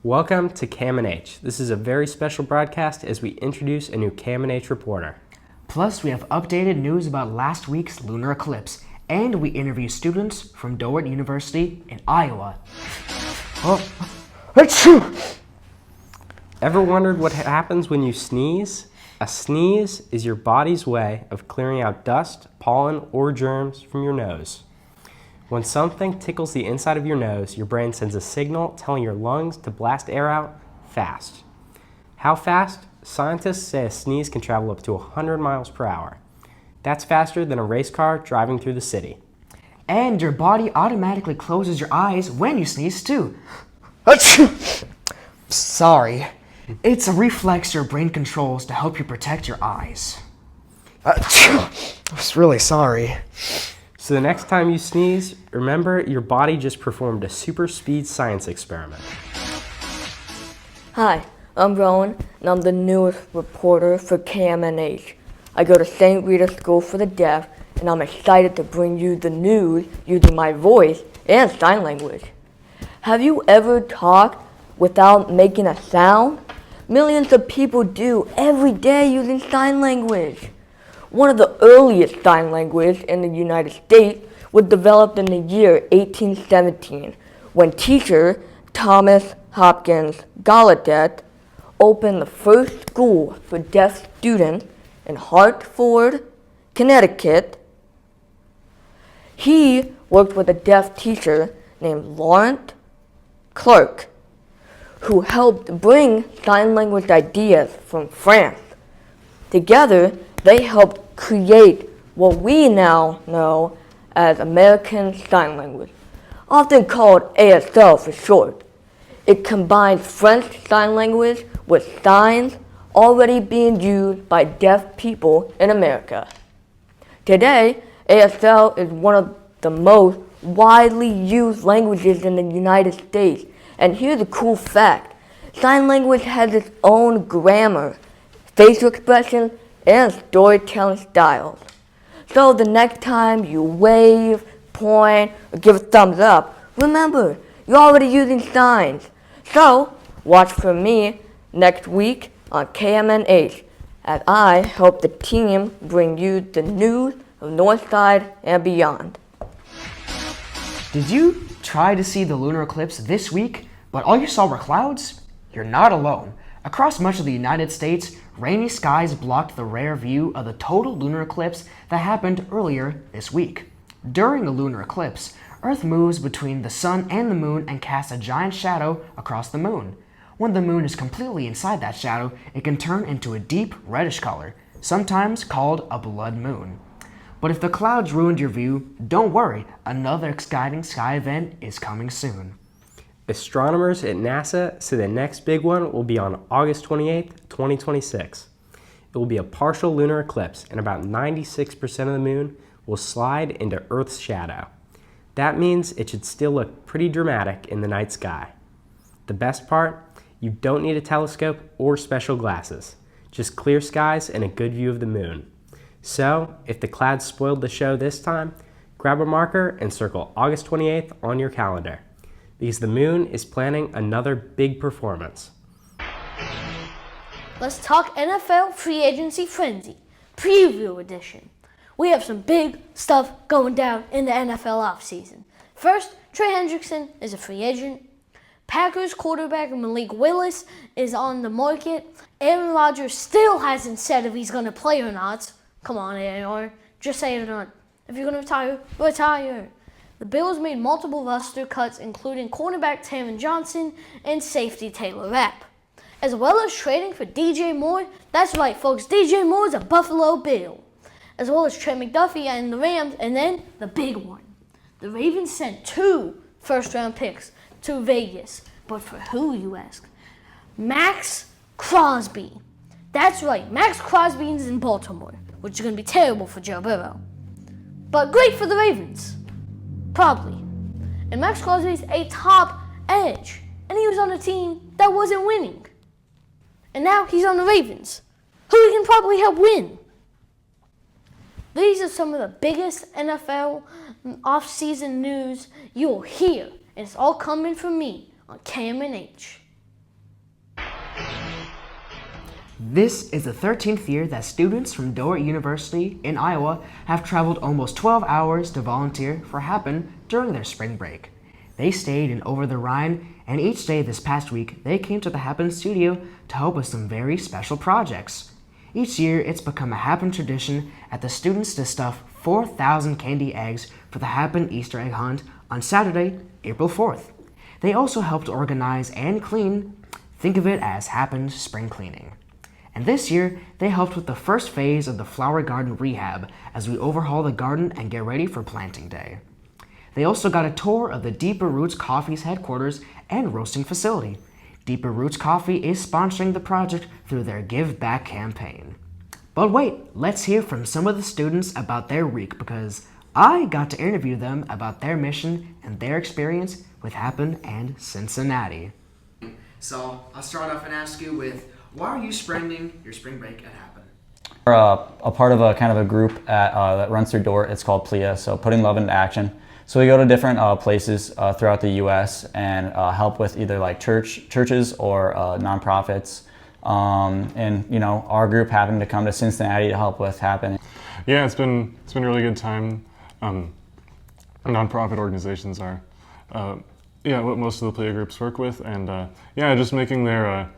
Welcome to KMNH. This is a very special broadcast as we introduce a new KMNH reporter. Plus, we have updated news about last week's lunar eclipse, and we interview students from Dordt University in Iowa. Achoo! Ever wondered what happens when you sneeze? A sneeze is your body's way of clearing out dust, pollen, or germs from your nose. When something tickles the inside of your nose, your brain sends a signal telling your lungs to blast air out fast. How fast? Scientists say a sneeze can travel up to 100 miles per hour. That's faster than a race car driving through the city. And your body automatically closes your eyes when you sneeze too. Achoo! Sorry. It's a reflex your brain controls to help you protect your eyes. Achoo! I'm just really sorry. So the next time you sneeze, remember your body just performed a super speed science experiment. Hi, I'm Rowan, and I'm the newest reporter for KMNH. I go to St. Rita School for the Deaf, and I'm excited to bring you the news using my voice and sign language. Have you ever talked without making a sound? Millions of people do every day using sign language. One of the earliest sign languages in the United States was developed in the year 1817 when teacher Thomas Hopkins Gallaudet opened the first school for deaf students in Hartford, Connecticut. He worked with a deaf teacher named Laurent Clerc, who helped bring sign language ideas from France. Together, they helped create what we now know as American Sign Language, often called ASL for short. It combines French Sign Language with signs already being used by deaf people in America. Today, ASL is one of the most widely used languages in the United States. And here's a cool fact. Sign language has its own grammar, facial expressions, and storytelling styles. So the next time you wave, point, or give a thumbs up, remember, you're already using signs. So watch for me next week on KMNH as I help the team bring you the news of Northside and beyond. Did you try to see the lunar eclipse this week, but all you saw were clouds? You're not alone. Across much of the United States, rainy skies blocked the rare view of the total lunar eclipse that happened earlier this week. During a lunar eclipse, Earth moves between the sun and the moon and casts a giant shadow across the moon. When the moon is completely inside that shadow, it can turn into a deep reddish color, sometimes called a blood moon. But if the clouds ruined your view, don't worry, another exciting sky event is coming soon. Astronomers at NASA say the next big one will be on August 28, 2026. It will be a partial lunar eclipse, and about 96% of the moon will slide into Earth's shadow. That means it should still look pretty dramatic in the night sky. The best part? You don't need a telescope or special glasses. Just clear skies and a good view of the moon. So, if the clouds spoiled the show this time, grab a marker and circle August 28th on your calendar, because the moon is planning another big performance. Let's talk NFL free agency frenzy, preview edition. We have some big stuff going down in the NFL offseason. First, Trey Hendrickson is a free agent. Packers quarterback Malik Willis is on the market. Aaron Rodgers still hasn't said if he's going to play or not. Come on, AR, just say it or not. If you're going to retire, retire. The Bills made multiple roster cuts, including cornerback Taron Johnson and safety Taylor Rapp, as well as trading for DJ Moore. That's right, folks, DJ Moore is a Buffalo Bill, as well as Trey McDuffie and the Rams, and then the big one. The Ravens sent 2 first-round picks to Vegas, but for who, you ask? Max Crosby. That's right, Max Crosby is in Baltimore, which is going to be terrible for Joe Burrow, but great for the Ravens. Probably. And Max Crosby's a top edge. And he was on a team that wasn't winning. And now he's on the Ravens, who he can probably help win. These are some of the biggest NFL off-season news you'll hear. And it's all coming from me on KMNH. This is the 13th year that students from Dordt University in Iowa have traveled almost 12 hours to volunteer for Happen during their spring break. They stayed in Over the Rhine, and each day this past week, they came to the Happen studio to help with some very special projects. Each year, it's become a Happen tradition at the students to stuff 4,000 candy eggs for the Happen Easter egg hunt on Saturday, April 4th. They also helped organize and clean. Think of it as Happen's spring cleaning. And this year, they helped with the first phase of the flower garden rehab as we overhaul the garden and get ready for planting day. They also got a tour of the Deeper Roots Coffee's headquarters and roasting facility. Deeper Roots Coffee is sponsoring the project through their Give Back campaign. But wait, let's hear from some of the students about their week because I got to interview them about their mission and their experience with Happen and Cincinnati. So I'll start off and ask you with, why are you spending your spring break at Happen? We're a part of a kind of a group that runs through Dordt. It's called PLEA, so Putting Love into Action. So we go to different places throughout the U.S. and help with either like churches or nonprofits. And you know, our group happened to come to Cincinnati to help with Happen. Yeah, it's been a really good time. Nonprofit organizations are what most of the PLEA groups work with, and just making their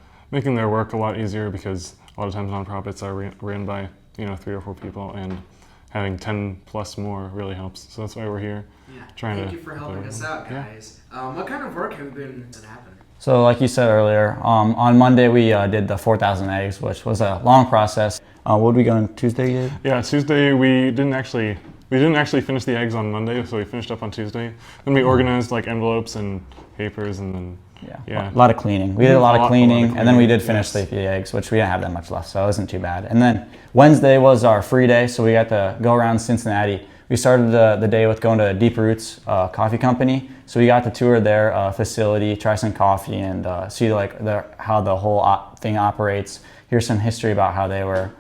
work a lot easier because a lot of times nonprofits are ran by 3 or 4 people, and having 10 plus more really helps. So that's why we're here. Yeah. Thank you for helping us out, guys. What kind of work have you been at Happen? So like you said earlier, on Monday we did the 4,000 eggs, which was a long process. What did we go on Tuesday? Yeah, Tuesday we didn't actually finish the eggs on Monday, so we finished up on Tuesday. Then we organized like envelopes and papers, and then a lot of cleaning. We did a lot of cleaning, and then we did finish yes. the eggs, which we didn't have that much left, so it wasn't too bad. And then Wednesday was our free day, so we got to go around Cincinnati. We started the day with going to Deep Roots Coffee Company, so we got to tour their facility, try some coffee, and see like how the whole thing operates. Here's some history about how they were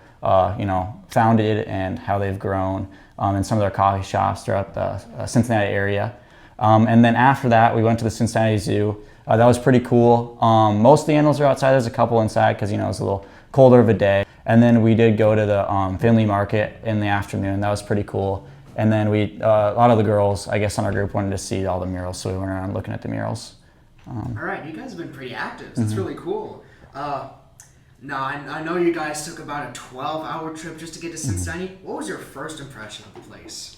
founded and how they've grown in some of their coffee shops throughout the Cincinnati area. And then after that, we went to the Cincinnati Zoo. That was pretty cool. Most of the animals are outside. There's a couple inside because, it was a little colder of a day. And then we did go to the Finley Market in the afternoon. That was pretty cool. And then a lot of the girls, I guess, on our group wanted to see all the murals, so we went around looking at the murals. All right, you guys have been pretty active. That's really cool. Now, I know you guys took about a 12-hour trip just to get to Cincinnati. What was your first impression of the place?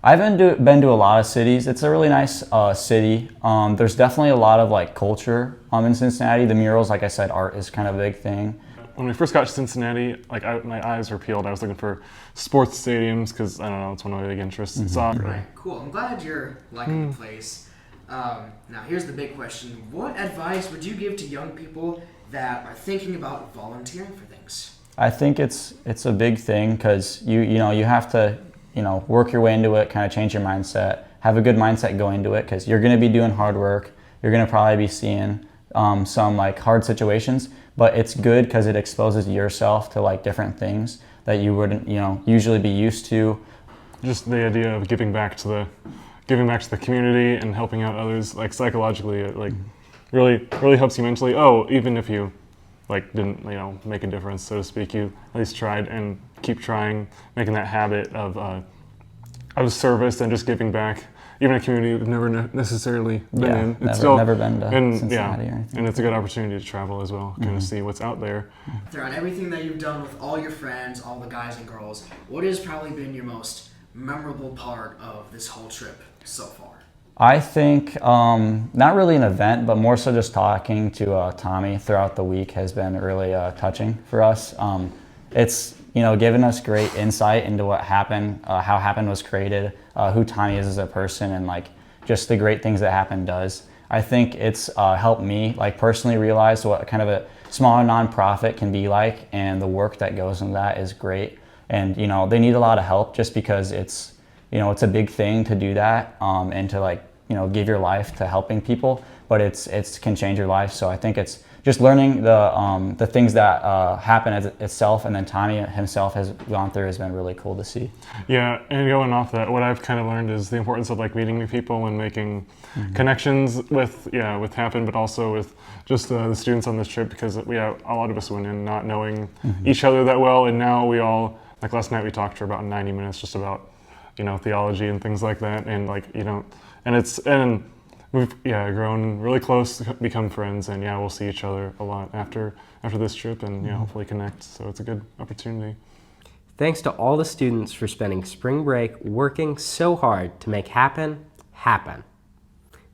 I've been to a lot of cities. It's a really nice city. There's definitely a lot of like culture in Cincinnati. The murals, like I said, art is kind of a big thing. When we first got to Cincinnati, my eyes were peeled. I was looking for sports stadiums because, I don't know, it's one of my big interests. Soccer. Right, cool. I'm glad you're liking the place. Now, here's the big question. What advice would you give to young people that are thinking about volunteering for things? I think it's a big thing because you have to work your way into it, kind of change your mindset, have a good mindset going into it because you're going to be doing hard work. You're going to probably be seeing some like hard situations, but it's good because it exposes yourself to like different things that you wouldn't usually be used to. Just the idea of giving back to the community and helping out others, like psychologically, it like really helps you mentally. Oh, even if you like didn't make a difference, so to speak, you at least tried and keep trying, making that habit of service and just giving back. Even a community you've never necessarily been in. Never been to Cincinnati or anything. And it's a good opportunity to travel as well, kind of see what's out there. Throughout everything that you've done with all your friends, all the guys and girls, what has probably been your most memorable part of this whole trip so far? I think not really an event, but more so just talking to Tommy throughout the week has been really touching for us. It's given us great insight into what happened, how Happen was created, who Tommy is as a person, and like just the great things that Happen does. I think it's helped me like personally realize what kind of a smaller nonprofit can be like, and the work that goes into that is great. And they need a lot of help just because it's it's a big thing to do that and to like give your life to helping people, but it's can change your life. So I think it's just learning the things that happen as itself, and then Tommy himself has gone through has been really cool to see. Yeah, and going off that, what I've kind of learned is the importance of like meeting new people and making connections with Happen, but also with just the students on this trip, because a lot of us went in not knowing each other that well, and now we all, like last night we talked for about 90 minutes just about theology and things like that, and and we've grown really close, become friends, and we'll see each other a lot after this trip, and hopefully connect. So it's a good opportunity. Thanks to all the students for spending spring break working so hard to make Happen happen.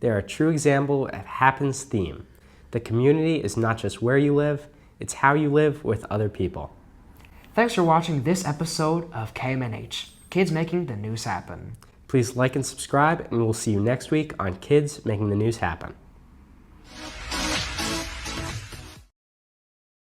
They're a true example of Happen's theme. The community is not just where you live, it's how you live with other people. Thanks for watching this episode of KMNH, Kids Making the News Happen. Please like and subscribe, and we'll see you next week on Kids Making the News Happen.